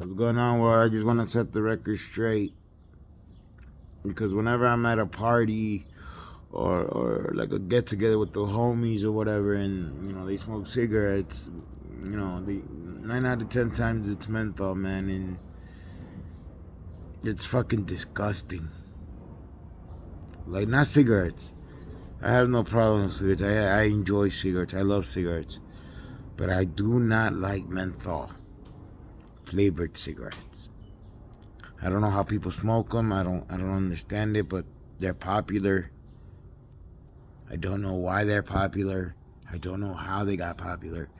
What's going on? Well, I just want to set the record straight because whenever I'm at a party or like a get together with the homies or whatever, and they smoke cigarettes, the 9 out of 10 times it's menthol, man, and it's fucking disgusting. Like, not cigarettes. I have no problem with cigarettes. I enjoy cigarettes. I love cigarettes, but I do not like menthol flavored cigarettes. I don't know how people smoke them. I don't understand it, but they're popular. I don't know why they're popular. I don't know how they got popular.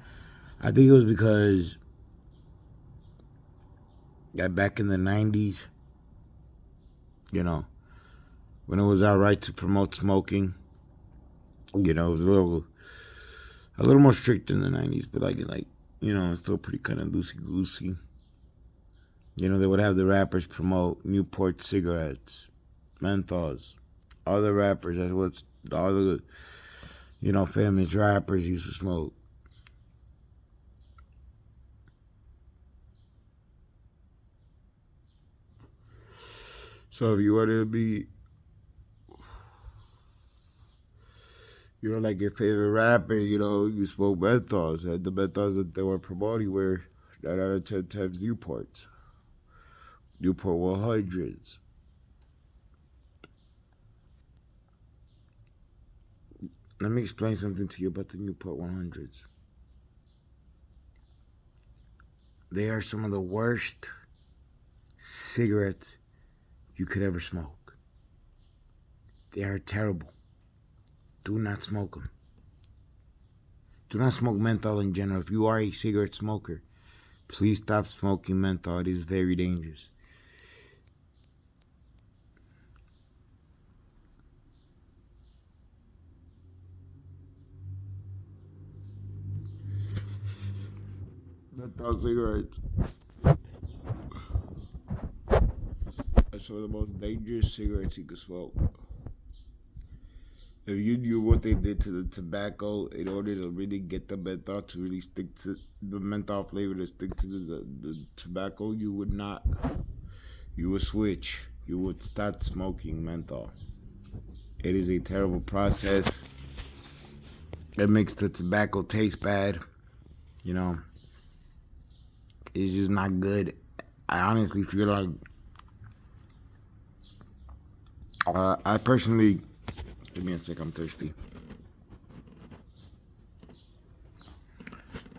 I think it was because back in the 90s, when it was alright to promote smoking, it was a little more strict in the 90s, but it's still pretty kind of loosey-goosey. They would have the rappers promote Newport cigarettes, menthols. All the rappers, that's what all the, famous rappers used to smoke. So if you wanted to be, like your favorite rapper, you smoke menthols. And the menthols that they were promoting were 9 out of 10 times Newports. Newport 100s. Let me explain something to you about the Newport 100s. They are some of the worst cigarettes you could ever smoke. They are terrible. Do not smoke them. Do not smoke menthol in general. If you are a cigarette smoker, please stop smoking menthol. It is very dangerous. Menthol cigarettes are some of the most dangerous cigarettes you could smoke. If you knew what they did to the tobacco in order to really get the menthol to really stick to the menthol flavor to stick to the tobacco, you would not. You would switch. You would start smoking menthol. It is a terrible process. It makes the tobacco taste bad. It's just not good. I honestly feel like I personally. Give me a sec, I'm thirsty.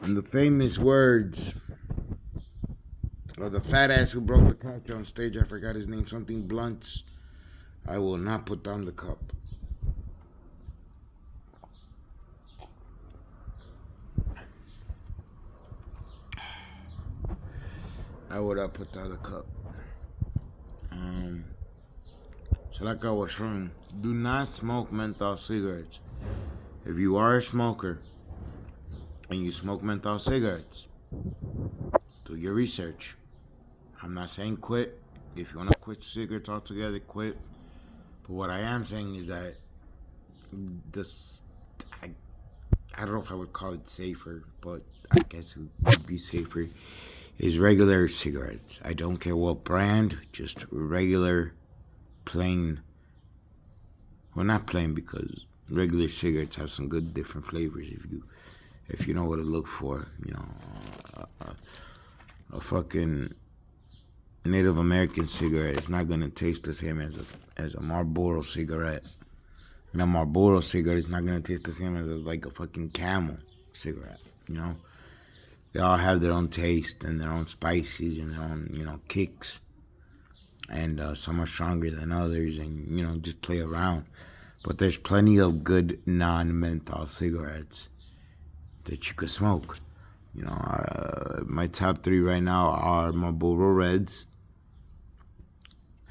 And the famous words of the fat ass who broke the couch on stage, I forgot his name, something Blunts. I will not put down the cup. I would not put down the cup. So like I was saying, do not smoke menthol cigarettes. If you are a smoker and you smoke menthol cigarettes, do your research. I'm not saying quit. If you want to quit cigarettes altogether, quit. But what I am saying is that I don't know if I would call it safer, but I guess it would be safer, is regular cigarettes. I don't care what brand, just regular, plain. Well, not plain, because regular cigarettes have some good different flavors if you know what to look for. A fucking Native American cigarette is not gonna taste the same as a Marlboro cigarette. And a Marlboro cigarette is not gonna taste the same as like a fucking Camel cigarette. They all have their own taste and their own spices and their own kicks. And some are stronger than others, and just play around. But there's plenty of good non-menthol cigarettes that you could smoke. My top 3 right now are Marlboro Reds,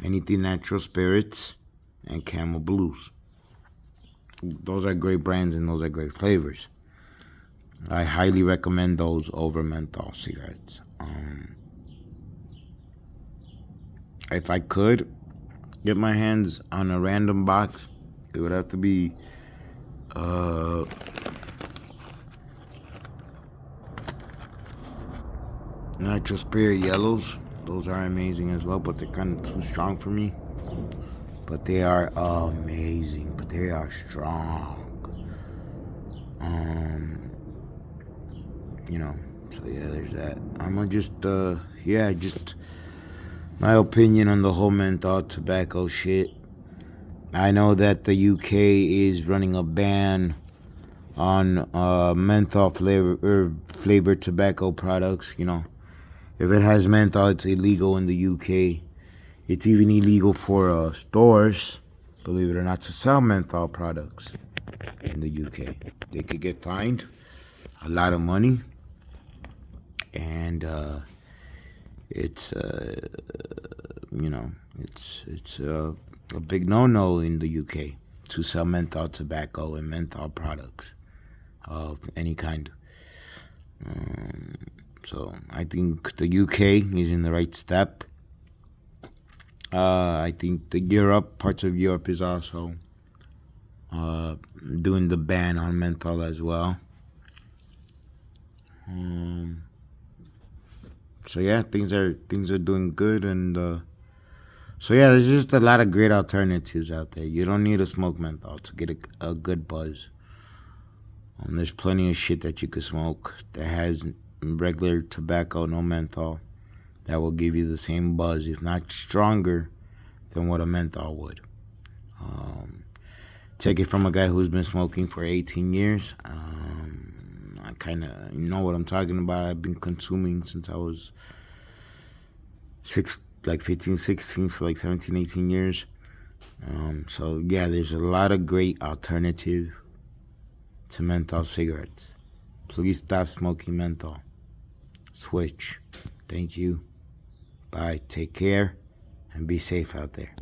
Anything Natural Spirits, and Camel Blues. Those are great brands and those are great flavors. I highly recommend those over menthol cigarettes. If I could get my hands on a random box, it would have to be Natural Spirit Yellows. Those are amazing as well, but they're kind of too strong for me. But they are amazing. But they are strong. You know. So yeah, there's that. I'm gonna just just my opinion on the whole menthol tobacco shit. I know that the UK is running a ban on menthol flavored tobacco products. You know, if it has menthol, it's illegal in the UK. It's even illegal for stores, believe it or not, to sell menthol products in the UK. They could get fined a lot of money, and it's a big no-no in the UK to sell menthol tobacco and menthol products of any kind. So I think the UK is in the right step. I think parts of Europe is also doing the ban on menthol as well. So yeah, things are doing good, and so yeah, there's just a lot of great alternatives out there. You don't need to smoke menthol to get a good buzz. There's plenty of shit that you could smoke that has regular tobacco, no menthol, that will give you the same buzz, if not stronger, than what a menthol would. Take it from a guy who's been smoking for 18 years. I kind of know what I'm talking about. I've been consuming since I was 15, 16, so like 17, 18 years. So yeah, there's a lot of great alternative to menthol cigarettes. Please stop smoking menthol. Switch. Thank you. Bye. Take care and be safe out there.